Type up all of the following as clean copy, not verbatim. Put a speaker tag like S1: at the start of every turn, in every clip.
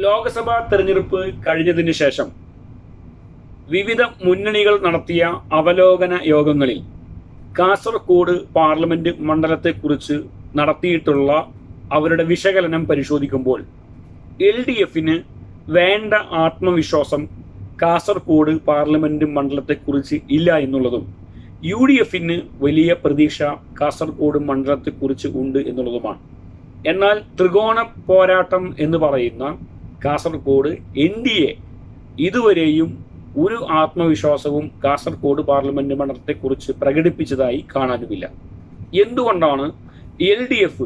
S1: ലോക്സഭാ തെരഞ്ഞെടുപ്പ് കഴിഞ്ഞതിന് ശേഷം വിവിധ മുന്നണികൾ നടത്തിയ അവലോകന യോഗങ്ങളിൽ കാസർഗോഡ് പാർലമെന്റ് മണ്ഡലത്തെക്കുറിച്ച് നടത്തിയിട്ടുള്ള അവരുടെ വിശകലനം പരിശോധിക്കുമ്പോൾ LDFന് വേണ്ട ആത്മവിശ്വാസം കാസർഗോഡ് പാർലമെന്റ് മണ്ഡലത്തെക്കുറിച്ച് ഇല്ല എന്നുള്ളതും UDFന് വലിയ പ്രതീക്ഷ കാസർഗോഡ് മണ്ഡലത്തെക്കുറിച്ച് ഉണ്ട് എന്നുള്ളതുമാണ്. എന്നാൽ ത്രികോണ പോരാട്ടം എന്ന് പറയുന്ന കാസർഗോഡ് NDA ഇതുവരെയും ഒരു ആത്മവിശ്വാസവും കാസർഗോഡ് പാർലമെന്റ് മണ്ഡലത്തെക്കുറിച്ച് പ്രകടിപ്പിച്ചതായി കാണാനുമില്ല. എന്തുകൊണ്ടാണ് LDF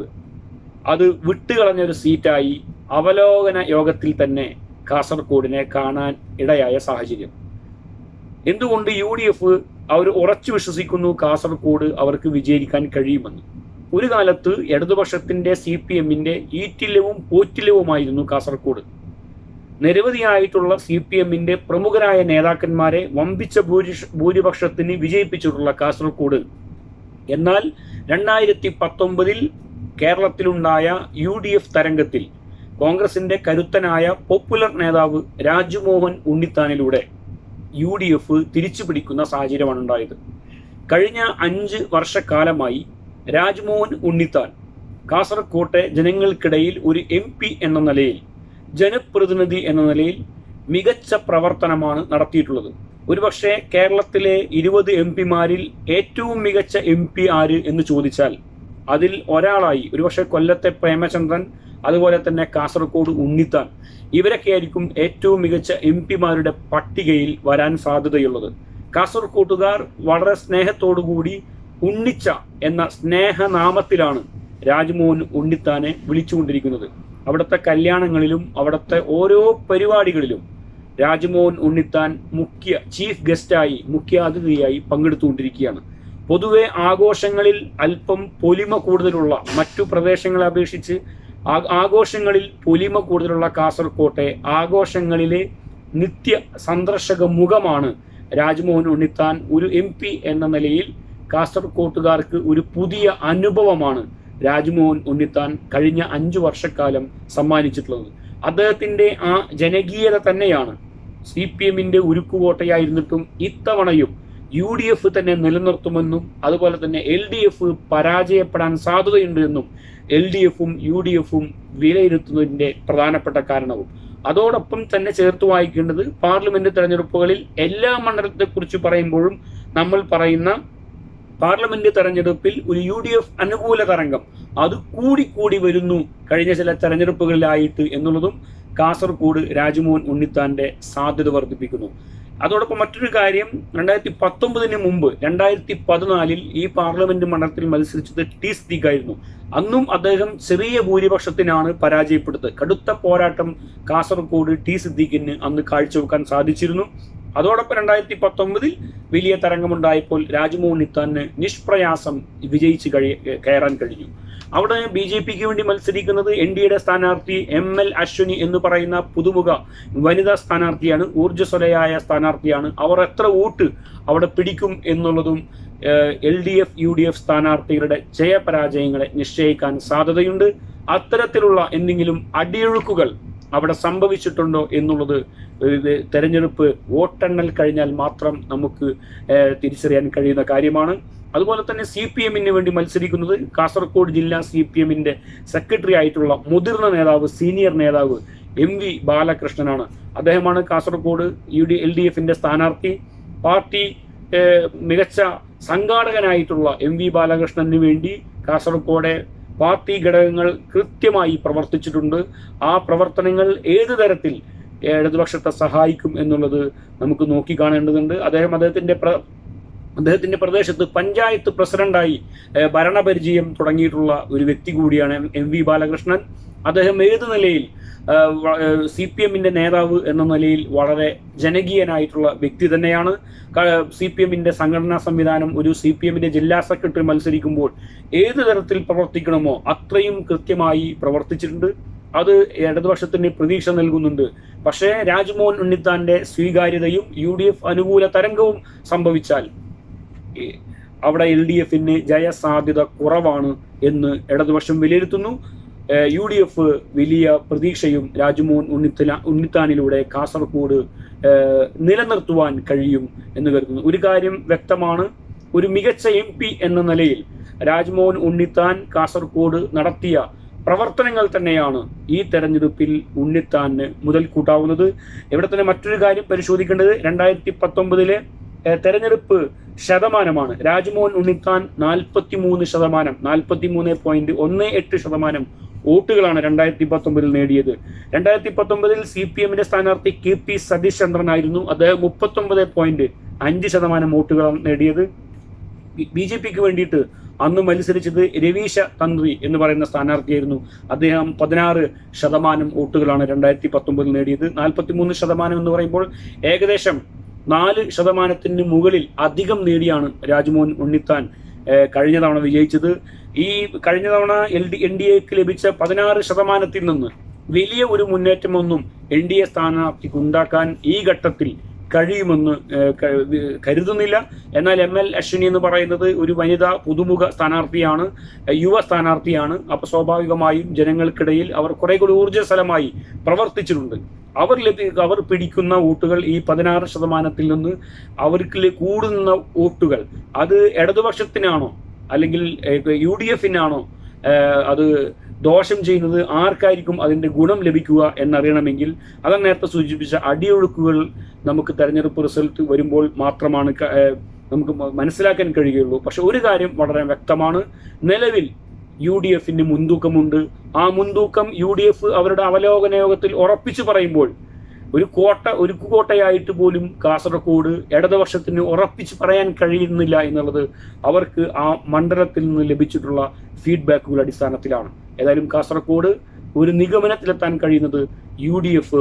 S1: അത് വിട്ടുകളഞ്ഞൊരു സീറ്റായി അവലോകന യോഗത്തിൽ തന്നെ കാസർഗോഡിനെ കാണാൻ ഇടയായ സാഹചര്യം? എന്തുകൊണ്ട് UDF അവർ ഉറച്ചു വിശ്വസിക്കുന്നു കാസർഗോഡ് അവർക്ക് വിജയിക്കാൻ കഴിയുമെന്ന്? ഒരു കാലത്ത് ഇടതുപക്ഷത്തിന്റെ CPMന്റെ ഈറ്റില്ലവും പോറ്റില്ലവുമായിരുന്നു കാസർഗോഡ്. നിരവധിയായിട്ടുള്ള CPMന്റെ പ്രമുഖരായ നേതാക്കന്മാരെ വമ്പിച്ച ഭൂരിപക്ഷത്തിന് വിജയിപ്പിച്ചിട്ടുള്ള കാസർഗോഡ്, എന്നാൽ 2019 കേരളത്തിലുണ്ടായ UDF തരംഗത്തിൽ കോൺഗ്രസിന്റെ കരുത്തനായ പോപ്പുലർ നേതാവ് രാജ്മോഹൻ ഉണ്ണിത്താനിലൂടെ UDF തിരിച്ചു പിടിക്കുന്ന സാഹചര്യമാണ് ഉണ്ടായത്. കഴിഞ്ഞ 5 വർഷക്കാലമായി രാജ്മോഹൻ ഉണ്ണിത്താൻ കാസർകോട്ടെ ജനങ്ങൾക്കിടയിൽ ഒരു MP എന്ന നിലയിൽ, ജനപ്രതിനിധി എന്ന നിലയിൽ മികച്ച പ്രവർത്തനമാണ് നടത്തിയിട്ടുള്ളത്. ഒരുപക്ഷെ കേരളത്തിലെ 20 MP-മാരിൽ ഏറ്റവും മികച്ച MP ആര് എന്ന് ചോദിച്ചാൽ അതിൽ ഒരാളായി ഒരുപക്ഷെ കൊല്ലത്തെ പ്രേമചന്ദ്രൻ, അതുപോലെ തന്നെ കാസർഗോഡ് ഉണ്ണിത്താൻ, ഇവരൊക്കെ ആയിരിക്കും ഏറ്റവും മികച്ച MP-മാരുടെ പട്ടികയിൽ വരാൻ സാധ്യതയുള്ളത്. കാസർഗോട്ടുകാർ വളരെ സ്നേഹത്തോടുകൂടി ഉണ്ണിച്ച എന്ന സ്നേഹനാമത്തിലാണ് രാജ്മോഹൻ ഉണ്ണിത്താനെ വിളിച്ചുകൊണ്ടിരിക്കുന്നത്. അവിടുത്തെ കല്യാണങ്ങളിലും അവിടുത്തെ ഓരോ പരിപാടികളിലും രാജ്മോഹൻ ഉണ്ണിത്താൻ ചീഫ് ഗസ്റ്റായി, മുഖ്യാതിഥിയായി പങ്കെടുത്തുകൊണ്ടിരിക്കുകയാണ്. പൊതുവെ ആഘോഷങ്ങളിൽ അല്പം പൊലിമ കൂടുതലുള്ള, മറ്റു പ്രദേശങ്ങളെ അപേക്ഷിച്ച് ആഘോഷങ്ങളിൽ പൊലിമ കൂടുതലുള്ള കാസർകോട്ടെ ആഘോഷങ്ങളിലെ നിത്യ സന്ദർശക മുഖമാണ് രാജ്മോഹൻ ഉണ്ണിത്താൻ. ഒരു MP എന്ന നിലയിൽ കാസർകോട്ടുകാർക്ക് ഒരു പുതിയ അനുഭവമാണ് രാജ്മോഹൻ ഉണ്ണിത്താൻ കഴിഞ്ഞ 5 വർഷക്കാലം സമ്മാനിച്ചിട്ടുള്ളത്. അദ്ദേഹത്തിന്റെ ആ ജനകീയത തന്നെയാണ് CPMന്റെ ഉരുക്കുകോട്ടയായിരുന്നിട്ടും ഇത്തവണയും UDF തന്നെ നിലനിർത്തുമെന്നും അതുപോലെ തന്നെ LDF പരാജയപ്പെടാൻ സാധ്യതയുണ്ട് എന്നും LDFും UDFും വിലയിരുത്തുന്നതിന്റെ പ്രധാനപ്പെട്ട കാരണവും. അതോടൊപ്പം തന്നെ ചേർത്ത് വായിക്കേണ്ടത്, പാർലമെന്റ് തെരഞ്ഞെടുപ്പുകളിൽ എല്ലാ മണ്ഡലത്തെക്കുറിച്ച് പറയുമ്പോഴും നമ്മൾ പറയുന്ന പാർലമെന്റ് തെരഞ്ഞെടുപ്പിൽ ഒരു UDF അനുകൂല തരംഗം അത് കൂടി വരുന്നു കഴിഞ്ഞ ചില തെരഞ്ഞെടുപ്പുകളിലായിട്ട് എന്നുള്ളതും കാസർഗോഡ് രാജ്മോഹൻ ഉണ്ണിത്താന്റെ സാധ്യത വർദ്ധിപ്പിക്കുന്നു. അതോടൊപ്പം മറ്റൊരു കാര്യം, 2019 മുമ്പ് 2014 ഈ പാർലമെന്റ് മണ്ഡലത്തിൽ മത്സരിച്ചത് T സിദ്ദീഖ് ആയിരുന്നു. അന്നും അദ്ദേഹം ചെറിയ ഭൂരിപക്ഷത്തിനാണ് പരാജയപ്പെടുന്നത്. കടുത്ത പോരാട്ടം കാസർഗോഡ് T സിദ്ദീഖിന് അന്ന് കാഴ്ചവെക്കാൻ സാധിച്ചിരുന്നു. അതോടൊപ്പം 2019 വലിയ തരംഗമുണ്ടായപ്പോൾ രാജ്മോഹൻ ഉണ്ണിത്താന് നിഷ്പ്രയാസം വിജയിച്ച് കയറാൻ കഴിഞ്ഞു. അവിടെ BJPക്ക് വേണ്ടി മത്സരിക്കുന്നത് NDAയുടെ സ്ഥാനാർത്ഥി ML അശ്വിനി എന്ന് പറയുന്ന പുതുമുഖ വനിതാ സ്ഥാനാർത്ഥിയാണ്, ഊർജ്ജസ്വലയായ സ്ഥാനാർത്ഥിയാണ്. അവർ എത്ര വോട്ട് അവിടെ പിടിക്കും എന്നുള്ളതും LDF UDF സ്ഥാനാർത്ഥികളുടെ ജയപരാജയങ്ങളെ നിശ്ചയിക്കാൻ സാധ്യതയുണ്ട്. അത്തരത്തിലുള്ള എന്തെങ്കിലും അടിയൊഴുക്കുകൾ അവിടെ സംഭവിച്ചിട്ടുണ്ടോ എന്നുള്ളത് തെരഞ്ഞെടുപ്പ് വോട്ടെണ്ണൽ കഴിഞ്ഞാൽ മാത്രം നമുക്ക് തിരിച്ചറിയാൻ കഴിയുന്ന കാര്യമാണ്. അതുപോലെ തന്നെ CPMന് വേണ്ടി മത്സരിക്കുന്നത് കാസർഗോഡ് ജില്ലാ CPMന്റെ സെക്രട്ടറി ആയിട്ടുള്ള മുതിർന്ന നേതാവ്, സീനിയർ നേതാവ് MV ബാലകൃഷ്ണനാണ്. അദ്ദേഹമാണ് കാസർഗോഡ് LDFന്റെ സ്ഥാനാർത്ഥി. പാർട്ടി മികച്ച സംഘാടകനായിട്ടുള്ള MV ബാലകൃഷ്ണന് വേണ്ടി കാസർഗോഡ് പാർട്ടി ഘടകങ്ങൾ കൃത്യമായി പ്രവർത്തിച്ചിട്ടുണ്ട്. ആ പ്രവർത്തനങ്ങൾ ഏത് തരത്തിൽ ഇടതുപക്ഷത്തെ സഹായിക്കും എന്നുള്ളത് നമുക്ക് നോക്കിക്കാണേണ്ടതുണ്ട്. അദ്ദേഹത്തിന്റെ പ്രദേശത്ത് പഞ്ചായത്ത് പ്രസിഡന്റായി ഭരണപരിചയം തുടങ്ങിയിട്ടുള്ള ഒരു വ്യക്തി കൂടിയാണ് MV ബാലകൃഷ്ണൻ. അദ്ദേഹം ഏത് നിലയിൽ CPMന്റെ നേതാവ് എന്ന നിലയിൽ വളരെ ജനകീയനായിട്ടുള്ള വ്യക്തി തന്നെയാണ്. CPMന്റെ സംഘടനാ സംവിധാനം, ഒരു CPMന്റെ ജില്ലാ സെക്രട്ടറി മത്സരിക്കുമ്പോൾ ഏത് തരത്തിൽ പ്രവർത്തിക്കണമോ അത്രയും കൃത്യമായി പ്രവർത്തിച്ചിട്ടുണ്ട്. അത് ഇടതുപക്ഷത്തിന് പ്രതീക്ഷ നൽകുന്നുണ്ട്. പക്ഷേ രാജ്മോഹൻ ഉണ്ണിത്താന്റെ സ്വീകാര്യതയും UDF അനുകൂല തരംഗവും സംഭവിച്ചാൽ അവിടെ LDFന് ജയസാധ്യത കുറവാണ് എന്ന് ഇടതുപക്ഷം വിലയിരുത്തുന്നു. UDF വലിയ പ്രതീക്ഷയും രാജ്മോഹൻ ഉണ്ണിത്താനിലൂടെ കാസർഗോഡ് നിലനിർത്തുവാൻ കഴിയും എന്ന് കരുതുന്നു. ഒരു കാര്യം വ്യക്തമാണ്, ഒരു മികച്ച MP എന്ന നിലയിൽ രാജ്മോഹൻ ഉണ്ണിത്താൻ കാസർഗോഡ് നടത്തിയ പ്രവർത്തനങ്ങൾ തന്നെയാണ് ഈ തെരഞ്ഞെടുപ്പിൽ ഉണ്ണിത്താന് മുതൽക്കൂട്ടാവുന്നത്. ഇവിടെ തന്നെ മറ്റൊരു കാര്യം പരിശോധിക്കേണ്ടത് 2019 തെരഞ്ഞെടുപ്പ് ശതമാനമാണ്. രാജ്മോഹൻ ഉണ്ണിത്താൻ 43%, 43.18% വോട്ടുകളാണ് 2019 നേടിയത്. 2019 CPM സ്ഥാനാർത്ഥി KP സതീഷ് ചന്ദ്രനായിരുന്നു. അദ്ദേഹം 39.5% വോട്ടുകളാണ് നേടിയത്. BJPക്ക് വേണ്ടിയിട്ട് അന്ന് മത്സരിച്ചത് രവീശ തന്ത്രി എന്ന് പറയുന്ന സ്ഥാനാർത്ഥിയായിരുന്നു. അദ്ദേഹം 16% വോട്ടുകളാണ് 2019 നേടിയത്. 43% എന്ന് പറയുമ്പോൾ ഏകദേശം 4% മുകളിൽ അധികം നേടിയാണ് രാജ്മോഹൻ ഉണ്ണിത്താൻ കഴിഞ്ഞ തവണ വിജയിച്ചത്. ഈ കഴിഞ്ഞ തവണ NDAക്ക് ലഭിച്ച 16% നിന്ന് വലിയ ഒരു മുന്നേറ്റമൊന്നും NDA സ്ഥാനാർത്ഥിക്ക് ഉണ്ടാക്കാൻ ഈ ഘട്ടത്തിൽ കഴിയുമെന്ന് കരുതുന്നില്ല. എന്നാൽ ML അശ്വിനി എന്ന് പറയുന്നത് ഒരു വനിതാ പുതുമുഖ സ്ഥാനാർത്ഥിയാണ്, യുവ സ്ഥാനാർത്ഥിയാണ്. അപ്പോൾ സ്വാഭാവികമായും ജനങ്ങൾക്കിടയിൽ അവർ കുറെ കൂടി ഊർജ്ജസ്വലമായി പ്രവർത്തിച്ചിട്ടുണ്ട്. അവർ പിടിക്കുന്ന വോട്ടുകൾ ഈ 16% നിന്ന് അവർക്ക് കൂടുന്ന വോട്ടുകൾ അത് ഇടതുപക്ഷത്തിനാണോ അല്ലെങ്കിൽ UDFനാണോ അത് ദോഷം ചെയ്യുന്നത്, ആർക്കായിരിക്കും അതിൻ്റെ ഗുണം ലഭിക്കുക എന്നറിയണമെങ്കിൽ അതാണ് നേരത്തെ സൂചിപ്പിച്ച അടിയൊഴുക്കുകൾ നമുക്ക് തെരഞ്ഞെടുപ്പ് റിസൾട്ട് വരുമ്പോൾ മാത്രമാണ് നമുക്ക് മനസ്സിലാക്കാൻ കഴിയുകയുള്ളൂ. പക്ഷെ ഒരു കാര്യം വളരെ വ്യക്തമാണ്, നിലവിൽ UDFന് മുൻതൂക്കമുണ്ട്. ആ മുൻതൂക്കം UDF അവരുടെ അവലോകന യോഗത്തിൽ ഉറപ്പിച്ചു പറയുമ്പോൾ ഒരു കോട്ടയായിട്ട് പോലും കാസർഗോഡ് ഇടതുപക്ഷത്തിന് ഉറപ്പിച്ച് പറയാൻ കഴിയുന്നില്ല എന്നുള്ളത് അവർക്ക് ആ മണ്ഡലത്തിൽ നിന്ന് ലഭിച്ചിട്ടുള്ള ഫീഡ്ബാക്കുകളുടെ അടിസ്ഥാനത്തിലാണ്. ഏതായാലും കാസർഗോഡ് ഒരു നിഗമനത്തിലെത്താൻ കഴിയുന്നത് UDF